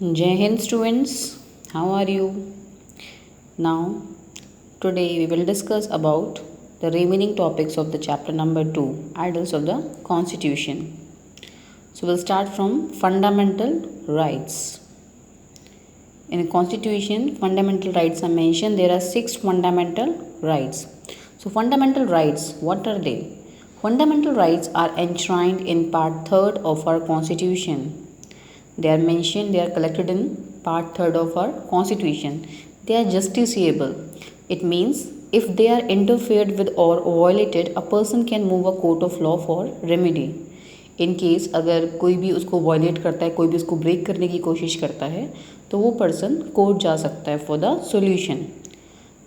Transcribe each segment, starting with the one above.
Jai Hind students, how are you? Now, today we will discuss about the remaining topics of the chapter number 2, Ideals of the Constitution. So, we'll start from fundamental rights. In a constitution, fundamental rights are mentioned. There are 6 fundamental rights. So, fundamental rights, what are they? Fundamental rights are enshrined in part 3rd of our constitution. They are mentioned, they are collected in part 3rd of our constitution. They are justiciable. It means if they are interfered with or violated, a person can move a court of law for remedy. In case अगर कोई भी उसको violet करता है, कोई भी उसको break करने की कोशिश करता है, तो वो पर्सन कोर्ट जा सकता है for the solution.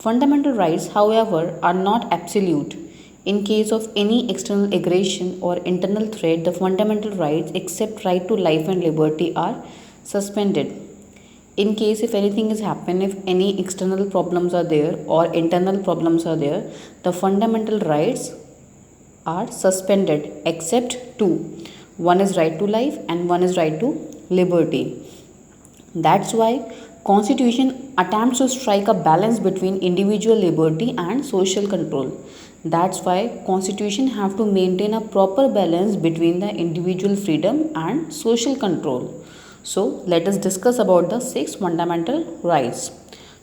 Fundamental rights, however, are not absolute. In case of any external aggression or internal threat, the fundamental rights, except right to life and liberty, are suspended. In case if anything has happened, if any external problems are there or internal problems are there, the fundamental rights are suspended except two. One is right to life and one is right to liberty. That's why constitution attempts to strike a balance between individual liberty and social control. That's why constitution have to maintain a proper balance between the individual freedom and social control. So let us discuss about the 6 fundamental rights.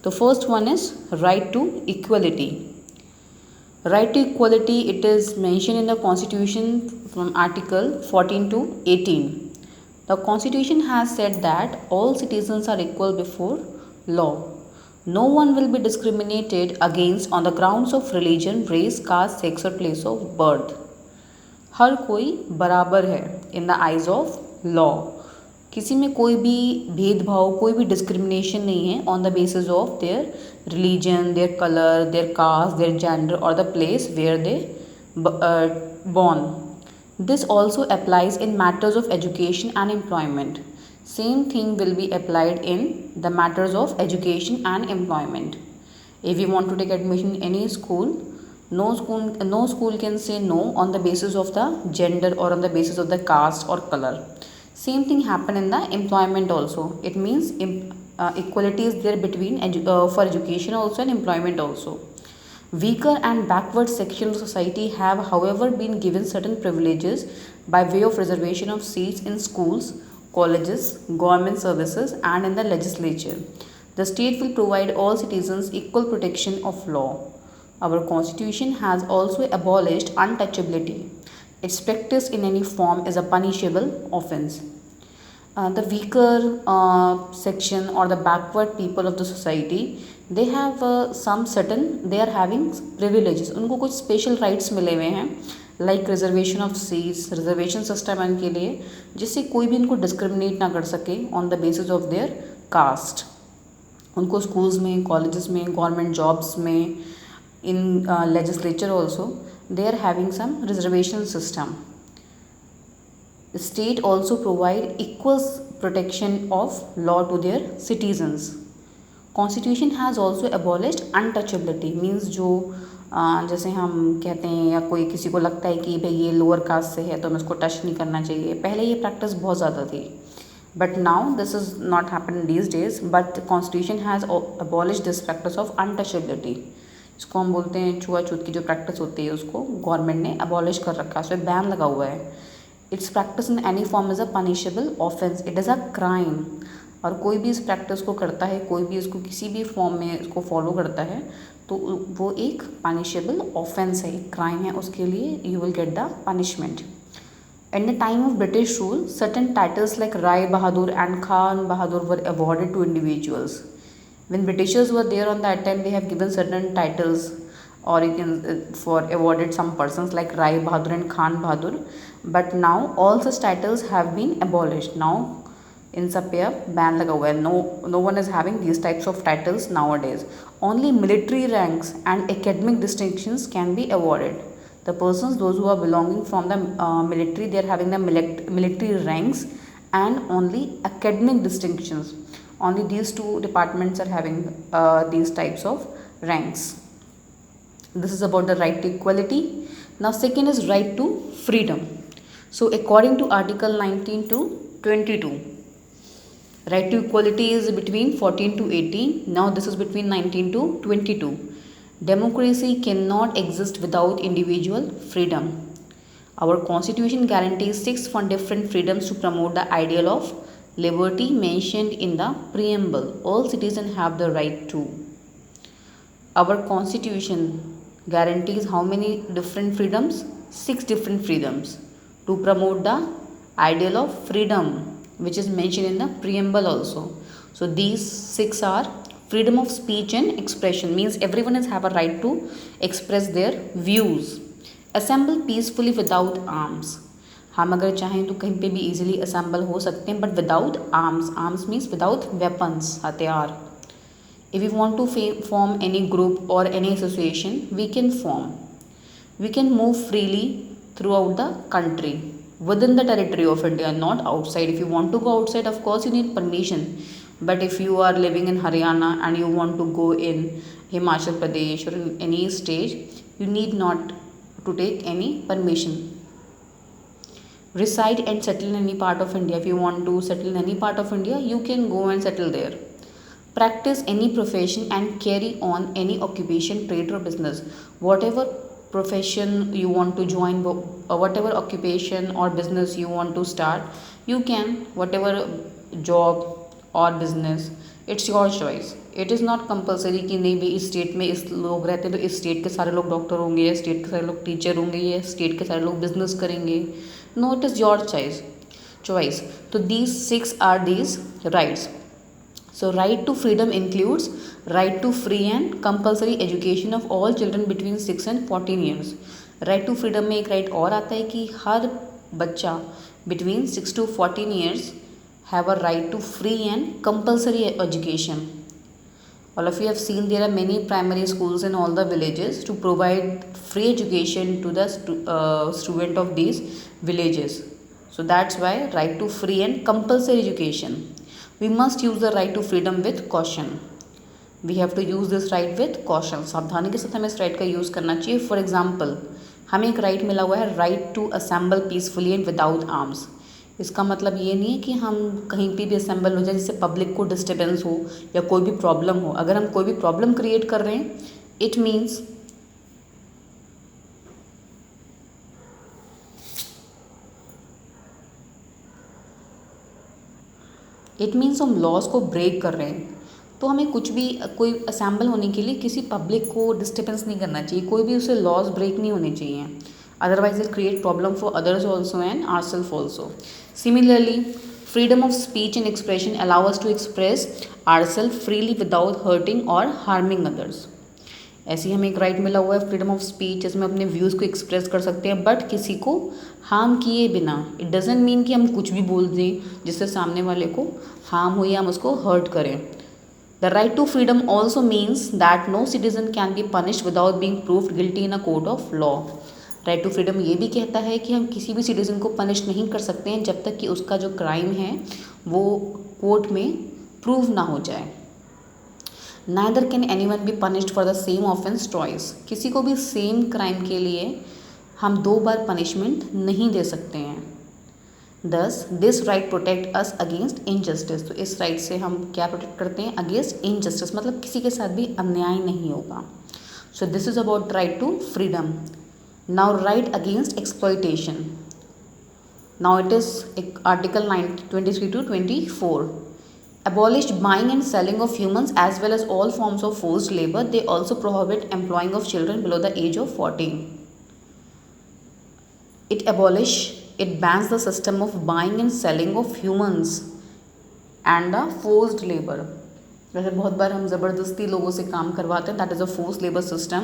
The first one is right to equality. Right to equality, it is mentioned in the constitution from article 14 to 18. The constitution has said that all citizens are equal before law. No one will be discriminated against on the grounds of religion, race, caste, sex or place of birth. हर कोई बराबर है in the eyes of law. किसी में कोई भी भेदभाव, कोई भी डिस्क्रिमिनेशन नहीं है on the basis of their religion, their color, their caste, their gender or the place where they born. This also applies in matters of education and employment. Same thing will be applied in the matters of education and employment. If you want to take admission in any school, no school can say no on the basis of the gender or on the basis of the caste or color. Same thing happen in the employment also. It means equality is there between for education also and employment also. Weaker and backward sections of society have, however, been given certain privileges by way of reservation of seats in schools, colleges, government services, and in the legislature. The state will provide all citizens equal protection of law. Our constitution has also abolished untouchability. Its practice in any form is a punishable offense. The weaker section or the backward people of the society, they have some certain, they are having privileges. उनको कुछ special rights मिले हुए हैं, like reservation of seats, reservation system है उनके लिए, जिससे कोई भी उनको डिस्क्रिमिनेट ना कर सके on the basis of their caste. उनको स्कूल्स में, कॉलेजेस में, गवर्नमेंट जॉब्स में, in legislature also they are having some reservation system. State also provide equal protection of law to their citizens. Constitution has also abolished untouchability. Means जो जैसे हम कहते हैं या कोई किसी को लगता है कि भाई ये लोअर कास्ट से है तो हमें उसको टच नहीं करना चाहिए. पहले ये प्रैक्टिस बहुत ज़्यादा थी, but now this is not happen these days. But constitution has abolish this practice of untouchability. इसको हम बोलते हैं छुआछूत की जो प्रैक्टिस होती है उसको गवर्नमेंट ने अबॉलिश कर रखा है, उस पर बैन लगा हुआ है. It's practice in any form is a punishable offence. It is a crime. और कोई भी इस प्रैक्टिस को करता है, कोई भी इसको किसी भी फॉर्म में इसको फॉलो करता है, तो वो एक पनिशेबल ऑफेंस है, एक क्राइम है. उसके लिए you will get the punishment. In the time of British rule, certain titles like Rai Bahadur and Khan Bahadur were awarded to individuals. When Britishers were there on that time, they have given certain titles or you can for awarded some persons like Rai Bahadur and Khan Bahadur. But now all such titles have been abolished. Now in सब पे अब ban लगा हुआ है. No one is having these types of titles nowadays. Only military ranks and academic distinctions can be awarded. The persons, those who are belonging from the military, they are having the military ranks and only academic distinctions. Only these two departments are having these types of ranks. This is about the right to equality. Now second is right to freedom. So according to article 19 to 22, Right to equality is between 14 to 18. Now this is between 19 to 22. Democracy cannot exist without individual freedom. Our constitution guarantees 6 different freedoms to promote the ideal of liberty mentioned in the preamble. All citizens have the right to. Our constitution guarantees how many different freedoms? 6 different freedoms to promote the ideal of freedom, which is mentioned in the preamble also. So these 6 are freedom of speech and expression, means everyone has have a right to express their views. Assemble peacefully without arms. हम अगर चाहें तो कहीं पे भी easily assemble हो सकते हैं, but without arms. Arms means without weapons, हथियार. If we want to form any group or any association, we can form. We can move freely throughout the country within the territory of India, not outside. If you want to go outside, of course you need permission. But if you are living in Haryana and you want to go in Himachal Pradesh or in any state, you need not to take any permission. Reside and settle in any part of India. If you want to settle in any part of India, you can go and settle there. Practice any profession and carry on any occupation, trade or business. Whatever profession you want to join, whatever occupation or business you want to start, you can. Whatever job or business, it's your choice. It is not compulsory कि नहीं भाई इस state में इस लोग रहते हैं तो इस स्टेट के सारे लोग डॉक्टर होंगे, या स्टेट के सारे लोग टीचर होंगे, या स्टेट के सारे लोग बिजनेस करेंगे. No, it is your choice. So these 6 are these rights. So right to freedom includes right to free and compulsory education of all children between 6 and 14 years. Right to freedom में एक right और आता है कि हर बच्चा between 6 to 14 years have a right to free and compulsory education. All of you have seen there are many primary schools in all the villages to provide free education to the student of these villages. So that's why right to free and compulsory education. We must use the right to freedom with caution. We have to use this right with caution. सावधानी के साथ हमें इस right का use करना चाहिए. For example, हमें एक right मिला हुआ है right to assemble peacefully and without arms. इसका मतलब ये नहीं है कि हम कहीं पे भी assemble हो जाए जिससे public को disturbance हो या कोई भी problem हो. अगर हम कोई भी problem create कर रहे हैं, it means हम लॉज को ब्रेक कर रहे हैं. तो हमें कुछ भी कोई असेंबल होने के लिए किसी पब्लिक को डिस्टर्बेंस नहीं करना चाहिए, कोई भी उसे लॉज ब्रेक नहीं होने चाहिए, otherwise it create problem for others also and our self also. Similarly freedom of speech and expression allow us to express our self freely without hurting और हार्मिंग अदर्स. ऐसे ही हमें एक राइट मिला हुआ है फ्रीडम ऑफ स्पीच, जिसमें अपने व्यूज़ को एक्सप्रेस कर सकते हैं बट किसी को हार्म किए बिना. इट डजेंट मीन कि हम कुछ भी बोल दें जिससे सामने वाले को हार्म हो या हम उसको हर्ट करें. The right to freedom also means that no citizen can be punished without being proved guilty in a court of law. Right to freedom ये भी कहता है कि हम किसी भी सिटीजन को पनिश नहीं कर सकते हैं जब तक कि उसका जो क्राइम है वो कोर्ट में प्रूव ना हो जाए. Neither can anyone be punished for the same offense twice. किसी को भी सेम क्राइम के लिए हम 2 बार पनिशमेंट नहीं दे सकते हैं. Thus, this right protect us against injustice. तो इस राइट से हम क्या प्रोटेक्ट करते हैं? अगेंस्ट इनजस्टिस, मतलब किसी के साथ भी अन्याय नहीं होगा. So this is about right to freedom. Now right against exploitation. Now it is Article 23 to 24. Abolished buying and selling of humans as well as all forms of forced labor. They also prohibit employing of children below the age of 14. It bans the system of buying and selling of humans and the forced labor. वैसे बहुत बार हम ज़बरदस्ती लोगों से काम करवाते हैं, that is a force labour system.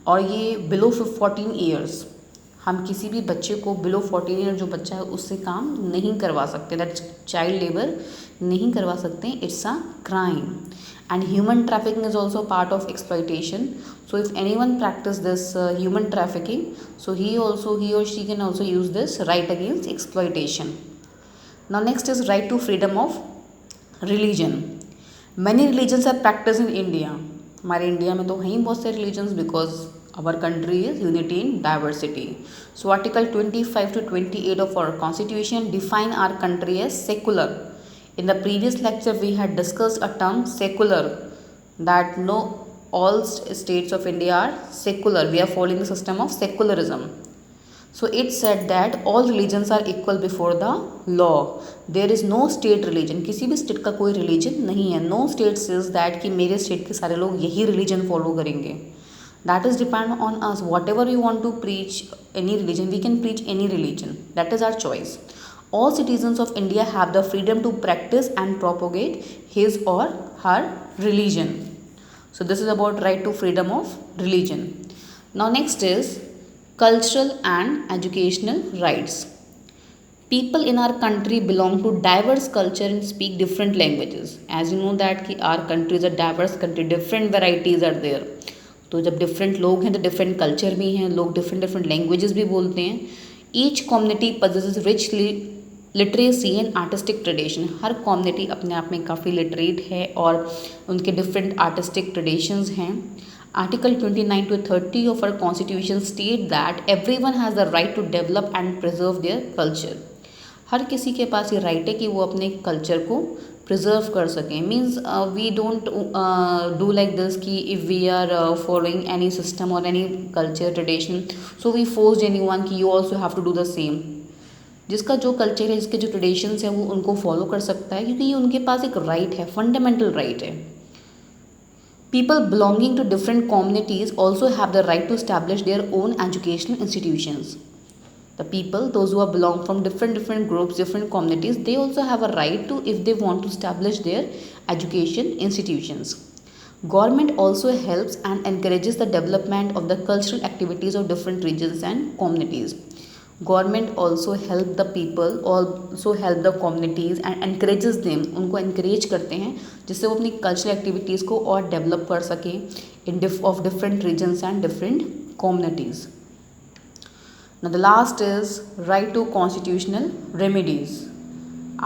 और ये बिलो 14 ईयर्स, हम किसी भी बच्चे को बिलो 14 ईयर जो बच्चा है उससे काम नहीं करवा सकते, दैट चाइल्ड लेबर नहीं करवा सकते. It's a crime. And human trafficking is also part of exploitation. So if anyone practice this human trafficking, so he और she can also use this right against exploitation. Now next is right to freedom of religion. Many religions are practice in India. हमारे India में तो हैं ही बहुत सारे religions because our country is unity in diversity. So article 25 to 28 of our constitution define our country as secular. In the previous lecture, we had discussed a term secular, that no, all states of India are secular. We are following the system of secularism. So it said that all religions are equal before the law. There is no state religion. किसी भी state का कोई religion नहीं है. No state says that कि मेरे state के सारे लोग यही रिलीजन फॉलो करेंगे. That is depend on us. Whatever we want to preach, any religion, we can preach any religion. That is our choice. All citizens of India have the freedom to practice and propagate his or her religion. So this is about right to freedom of religion. Now next is cultural and educational rights. People in our country belong to diverse culture and speak different languages. As you know that कि our country is a diverse country, different varieties are there. तो जब different लोग हैं तो different culture भी हैं, लोग different languages भी बोलते हैं. Each community possesses rich literacy and artistic tradition. Her community अपने आप में काफ़ी लिटरेट है और उनके डिफरेंट आर्टिस्टिक ट्रेडिशंस हैं. Article 29 to 30 of our constitution state that everyone has the right to develop and preserve their culture. हर किसी के पास ये राइट है कि वो अपने कल्चर को प्रिजर्व कर सकें. Means we don't do like this कि if we are following any system और any culture tradition so we force anyone कि you also have to do the same. जिसका जो कल्चर है, जिसके जो ट्रेडिशंस हैं, वो उनको फॉलो कर सकता है क्योंकि ये उनके पास एक राइट है, फंडामेंटल राइट है. People belonging to different communities also have the right to establish their own educational institutions. The people, those who are belong from different groups, different communities, they also have a right to, if they want to establish their education institutions. Government also helps and encourages the development of the cultural activities of different regions and communities. Government also help the people, also help the communities and encourages them, उनको encourage करते हैं जिससे वो अपनी cultural activities को और develop कर सकें in of different regions and different communities. Now the last is right to constitutional remedies.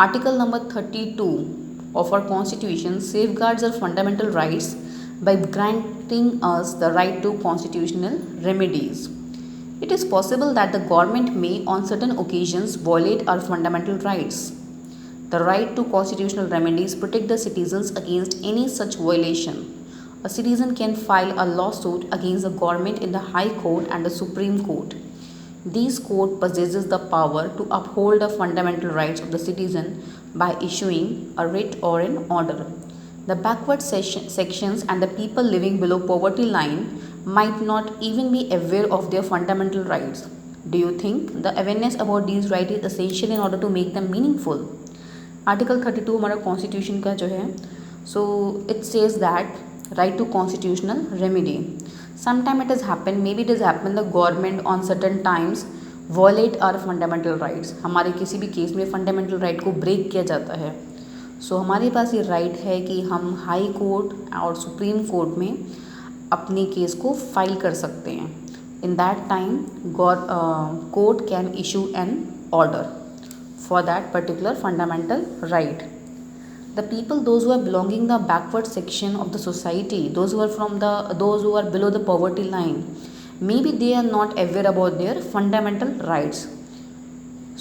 Article number 32 of our constitution safeguards our fundamental rights by granting us the right to constitutional remedies. It is possible that the government may on certain occasions violate our fundamental rights. The right to constitutional remedies protect the citizens against any such violation. A citizen can file a lawsuit against the government in the High Court and the Supreme Court. These court possesses the power to uphold the fundamental rights of the citizen by issuing a writ or an order. The backward sections and the people living below poverty line might not even be aware of their fundamental rights. Do you think the awareness about these rights is essential in order to make them meaningful? Article 32 हमारा constitution का जो है, so it says that right to constitutional remedy. Sometime it has happened, maybe it has happened the government on certain times violate our fundamental rights. हमारे किसी भी case में fundamental right को break किया जाता है. सो हमारे पास ये राइट है कि हम हाई कोर्ट और सुप्रीम कोर्ट में अपनी केस को फाइल कर सकते हैं. In that time court can issue an order for that particular fundamental right. The people, those who are belonging the backward section of the society, those who are below the poverty line, maybe they are not aware about their fundamental rights.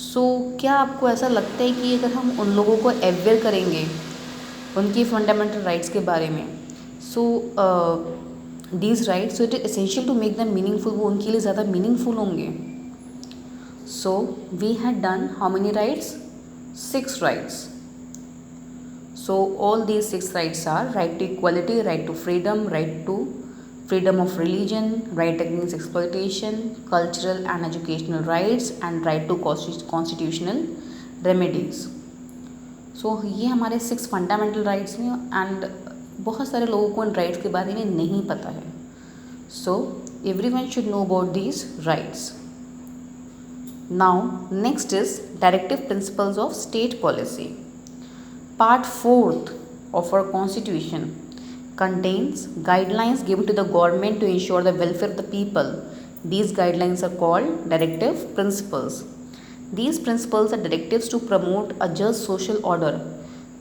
So क्या आपको ऐसा लगता है कि अगर हम उन लोगों को अवेयर करेंगे उनकी फंडामेंटल राइट्स के बारे में, सो these rights, so it is essential to make them meaningful, वो उनके लिए ज़्यादा मीनिंगफुल होंगे. So we had done how many rights? 6 rights. So all these 6 rights are right to equality, right to freedom of religion, right against exploitation, cultural and educational rights, and right to constitutional remedies. So ये हमारे 6 fundamental rights हैं and बहुत सारे लोगों को इन rights के बारे में नहीं पता है. So everyone should know about these rights. Now next is directive principles of state policy. Part 4th of our constitution contains guidelines given to the government to ensure the welfare of the people. These guidelines are called directive principles. These principles are directives to promote a just social order.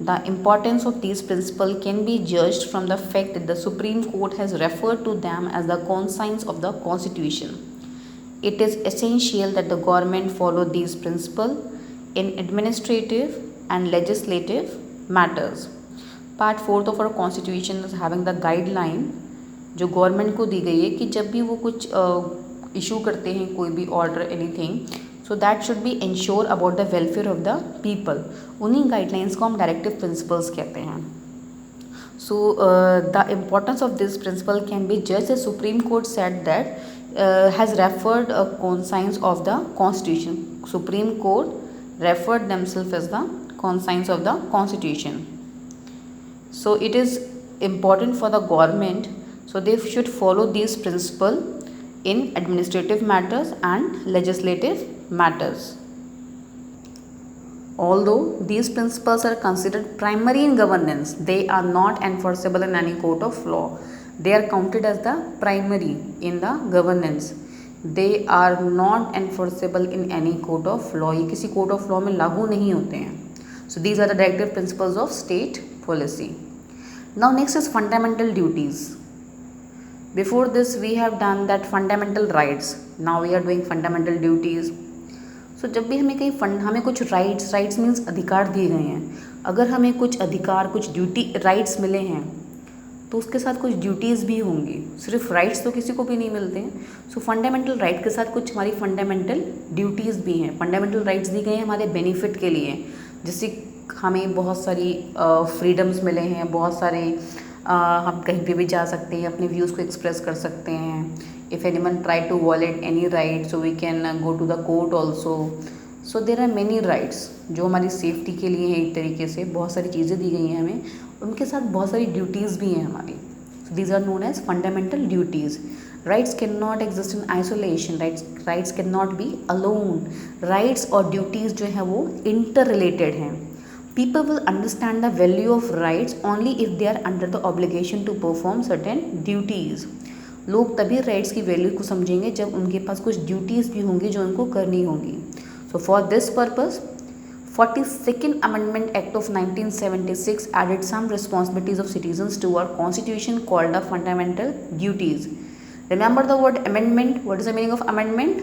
The importance of these principles can be judged from the fact that the Supreme Court has referred to them as the conscience of the Constitution. It is essential that the government follow these principles in administrative and legislative matters. Part 4th of our constitution is having the guideline जो government को दी गई है कि जब भी वो कुछ issue करते हैं कोई भी order anything, so that should be ensure about the welfare of the people. उन्हीं गाइडलाइंस को हम डायरेक्टिव प्रिंसिपल्स कहते हैं. So the importance of this principle can be judged. The Supreme Court said that has referred conscience of the Constitution. Supreme Court referred themselves as the conscience of the Constitution. So it is important for the government. So they should follow these principle in administrative matters and legislative matters. Although these principles are considered primary in governance, they are not enforceable in any court of law. They are counted as the primary in the governance. They are not enforceable in any court of law. ये किसी court of law में लागू नहीं होते हैं. So these are the directive principles of state policy. Now next is fundamental duties. Before this we have done that fundamental rights. Now we are doing fundamental duties. सो जब भी हमें कुछ rights means अधिकार दिए गए हैं. अगर हमें कुछ अधिकार, कुछ ड्यूटी, राइट्स मिले हैं तो उसके साथ कुछ ड्यूटीज़ भी होंगी. सिर्फ राइट्स तो किसी को भी नहीं मिलते हैं. सो फंडामेंटल राइट के साथ कुछ हमारी फंडामेंटल ड्यूटीज़ भी हैं. फंडामेंटल राइट्स दी गए हैं हमारे बेनिफिट के लिए, जिससे हमें बहुत सारी फ्रीडम्स मिले हैं, बहुत सारे हम कहीं पे भी जा सकते हैं, अपने व्यूज़ को एक्सप्रेस कर सकते हैं. If anyone try to violate any right, so we can go to the court also. So there are many rights जो हमारी सेफ्टी के लिए हैं. एक तरीके से बहुत सारी चीज़ें दी गई हैं हमें, उनके साथ बहुत सारी ड्यूटीज़ भी हैं हमारी. So these are known as fundamental duties. Rights cannot exist in isolation. Rights cannot be alone. Rights और duties जो है वो interrelated हैं. People will understand the value of rights only if they are under the obligation to perform certain duties. लोग तभी rights की value को समझेंगे जब उनके पास कुछ ड्यूटीज़ भी होंगी जो उनको करनी होंगी. So for this purpose 42nd amendment act of 1976 added some responsibilities of citizens to our constitution called the fundamental duties. Remember the word amendment. What is the meaning of amendment?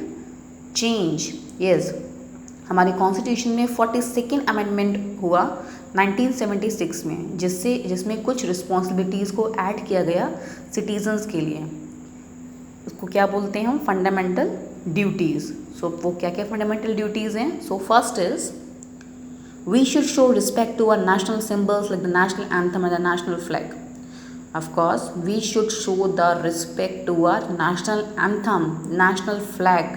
Change. Yes, हमारे constitution में 42nd amendment हुआ 1976 में, जिसमें कुछ responsibilities को add किया गया citizens के लिए. उसको क्या बोलते हैं हम? Fundamental duties. सो वो क्या क्या फंडामेंटल ड्यूटीज़ हैं? So first is we should show respect to our national symbols like the national anthem and the national flag. Of course we should show the respect to our national anthem, national flag.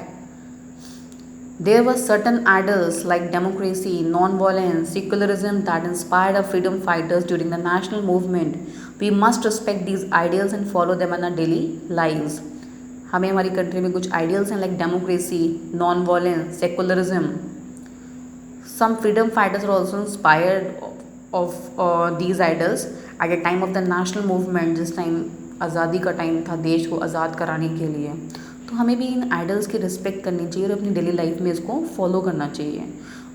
There were certain ideals like democracy, non-violence, secularism that inspired our freedom fighters during the national movement. We must respect these ideals and follow them in our daily lives. हमें हमारी country में कुछ ideals हैं like democracy, non violence, secularism. Some freedom fighters are also inspired of these idols at the time of the national movement. जिस time आज़ादी का time था देश को आज़ाद कराने के लिए, तो हमें भी इन आइडल्स की रिस्पेक्ट करनी चाहिए और अपनी डेली लाइफ में इसको फॉलो करना चाहिए.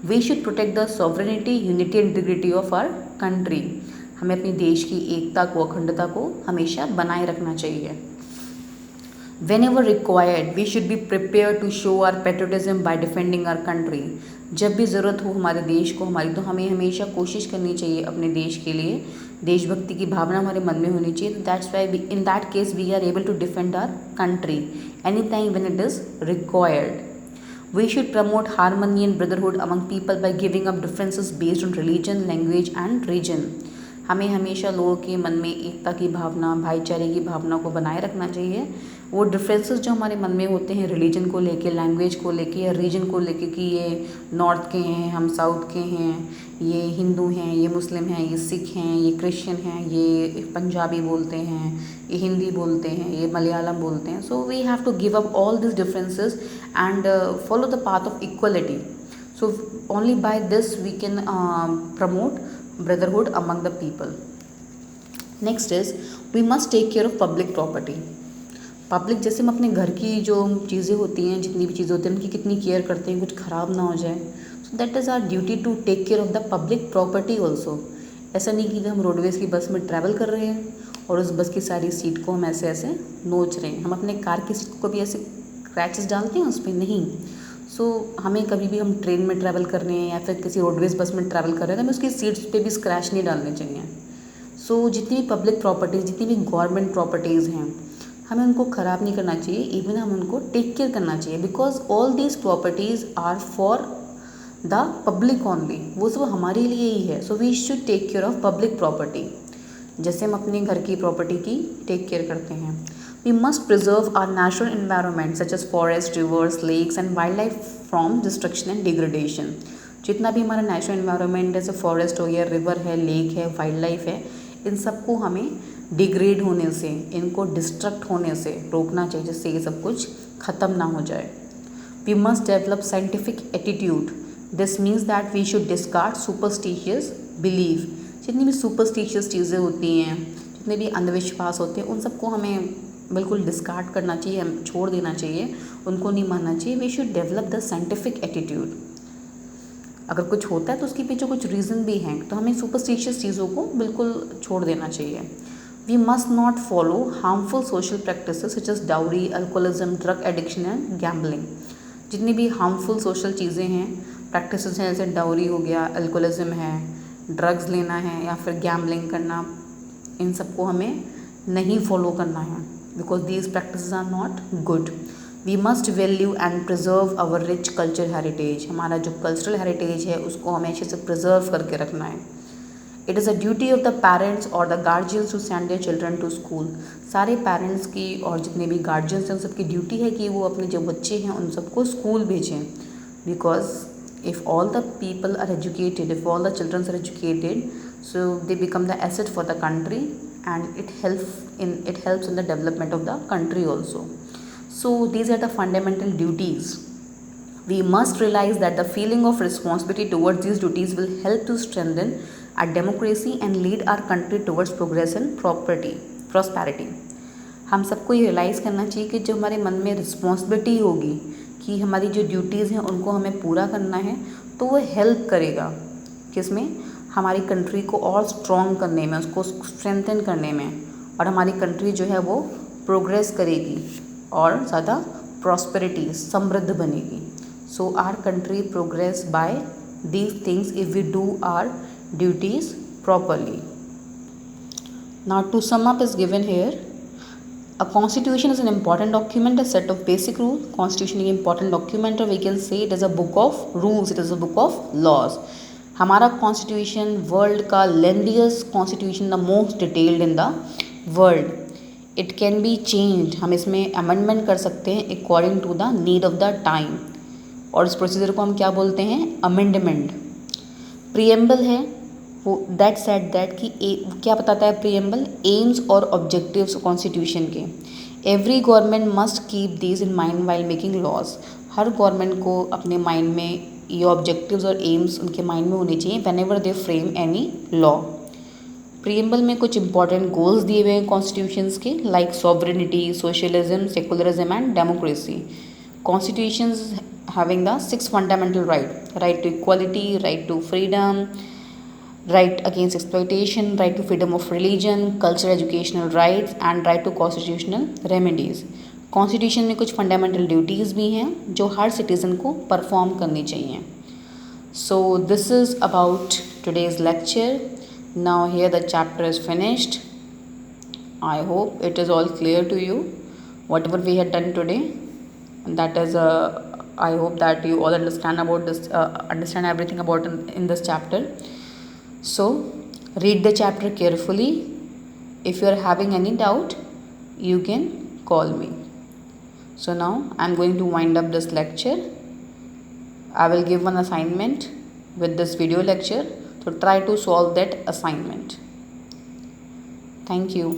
We should protect the sovereignty, unity and integrity of our country. हमें अपने देश की एकता को, अखंडता को हमेशा बनाए रखना चाहिए. Whenever required, we should be prepared to show our patriotism by defending our country. जब भी ज़रूरत हो हमारे देश को हमारी, तो हमें हमेशा कोशिश करनी चाहिए अपने देश के लिए. देशभक्ति की भावना हमारे मन में होनी चाहिए. That's why in that case we are able to defend our country any time when it is required. We should promote harmony and brotherhood among people by giving up differences based on religion, language and region. हमें हमेशा लोगों के मन में एकता की भावना, भाईचारे की भावना को बनाए रखना चाहिए. वो डिफरेंसेस जो हमारे मन में होते हैं रिलीजन को लेके, लैंग्वेज को लेके या रीजन को लेके कि ये नॉर्थ के हैं, हम साउथ के हैं, ये हिंदू हैं, ये मुस्लिम हैं, ये सिख हैं, ये क्रिश्चियन हैं, ये पंजाबी बोलते हैं, ये हिंदी बोलते हैं, ये मलयालम बोलते हैं. So we have to give up all this differences and follow the path of equality. So only by this we can promote brotherhood among the people. Next is we must take care of public property. Public जैसे हम अपने घर की जो चीज़ें होती हैं, जितनी भी चीज़ें होती हैं, उनकी कितनी केयर करते हैं, कुछ ख़राब ना हो जाए. So that is our duty to take care of the public property also. ऐसा नहीं कि हम रोडवेज़ की बस में ट्रैवल कर रहे हैं और उस बस की सारी सीट को हम ऐसे ऐसे नोच रहे हैं. हम अपने कार की सीट को भी ऐसे क्रैचेस डालते हैं उस पर, नहीं. हमें कभी भी हम ट्रेन में ट्रैवल कर रहे हैं या फिर किसी रोडवेज बस में ट्रैवल कर रहे हैं तो हमें उसकी सीट्स पे भी स्क्रैच नहीं डालने चाहिए। जितनी भी पब्लिक प्रॉपर्टीज़, जितनी भी गवर्नमेंट प्रॉपर्टीज़ हैं, हमें उनको ख़राब नहीं करना चाहिए, इवन हम उनको टेक केयर करना चाहिए, because all these properties are for the public only, वो सब हमारे लिए ही है। So we should take care of public property, जैसे हम अपने घर की प्रॉपर्टी की टेक केयर करते हैं। We must preserve our natural environment such as forest, rivers, lakes and wild life from destruction and degradation. जितना भी हमारा नेचुरल एनवायरनमेंट, जैसे फॉरेस्ट हो गया, रिवर है, लेक है, वाइल्ड लाइफ है, इन सबको हमें डिग्रेड होने से, इनको डिस्ट्रक्ट होने से रोकना चाहिए, जिससे ये सब कुछ ख़त्म ना हो जाए। We must develop scientific attitude, this means that we should discard superstitious believe. जितनी भी सुपरस्टिशियस चीज़ें होती हैं, जितने भी अंधविश्वास होते हैं, उन सबको हमें बिल्कुल डिस्कार्ड करना चाहिए, हम छोड़ देना चाहिए, उनको नहीं मानना चाहिए। We should develop the scientific attitude. अगर कुछ होता है तो उसके पीछे कुछ रीज़न भी हैं, तो हमें सुपरस्टिशियस चीज़ों को बिल्कुल छोड़ देना चाहिए। We must not follow harmful social practices such as dowry, alcoholism, drug addiction and gambling. जितनी भी हार्मफुल सोशल चीज़ें हैं, प्रैक्टिसेस हैं, जैसे डाउरी हो गया, अल्कोहलिज्म है, ड्रग्स लेना है या फिर गैम्बलिंग करना, इन सबको हमें नहीं फॉलो करना है, because these practices are not good. We must value and preserve our rich culture heritage. हमारा जो कल्चरल हेरिटेज है उसको हमेशा से प्रिजर्व करके रखना है। It is a duty of the parents और the guardians to send their children to school. सारे पेरेंट्स की और जितने भी गार्जियंस हैं उन सबकी ड्यूटी है कि वो अपने जो बच्चे हैं उन सबको स्कूल भेजें, because if all the people are educated, if all the childrens are educated, so they become the asset for the country and it helps in the development of the country also. So these are the fundamental duties. We must realize that the feeling of responsibility towards these duties will help to strengthen our democracy and lead our country towards progress and prosperity. हम सबको ये realise करना चाहिए कि जो हमारे मन में रिस्पॉन्सिबिलिटी होगी कि हमारी जो ड्यूटीज़ हैं उनको हमें पूरा करना है, तो वो हेल्प करेगा किसमें, हमारी कंट्री को और स्ट्रॉन्ग करने में, उसको स्ट्रेंथन करने में, और हमारी कंट्री जो है वो प्रोग्रेस करेगी और ज़्यादा प्रॉस्पेरिटी, समृद्ध बनेगी. So our country progress by these things if we do our duties properly. Now to sum up is given here, a constitution is an important document, a set of basic rules. Constitution एक important document है, we can say it is a book of rules, it is a book of laws. हमारा constitution world का lengthiest constitution, the most detailed in the world. It can be changed, हम इसमें amendment कर सकते हैं according to the need of the time, और इस procedure को हम क्या बोलते हैं, amendment. Preamble है वो दैट सेट दैट कि क्या बताता है प्रीएम्बल, एम्स और ऑब्जेक्टिव्स कॉन्स्टिट्यूशन के. Every government must keep these in mind while making laws. हर गवर्नमेंट को अपने माइंड में ये ऑब्जेक्टिव्स और एम्स उनके माइंड में होने चाहिए whenever they frame any law. Preamble में कुछ इंपॉर्टेंट गोल्स दिए हुए हैं कॉन्स्टिट्यूशंस के, like sovereignty, socialism, secularism and democracy. Constitutions having the 6 fundamental right to equality, right to freedom, right against exploitation, right to freedom of religion, cultural educational rights and right to constitutional remedies. Constitution में कुछ fundamental duties भी हैं जो हर citizen को perform करनी चाहिए. So this is about today's lecture. Now here the chapter is finished. I hope it is all clear to you whatever we had done today. That is I hope that you all understand about this, understand everything about in this chapter. So read the chapter carefully. If you are having any doubt, you can call me. So now I am going to wind up this lecture. I will give one assignment with this video lecture, so try to solve that assignment. Thank you.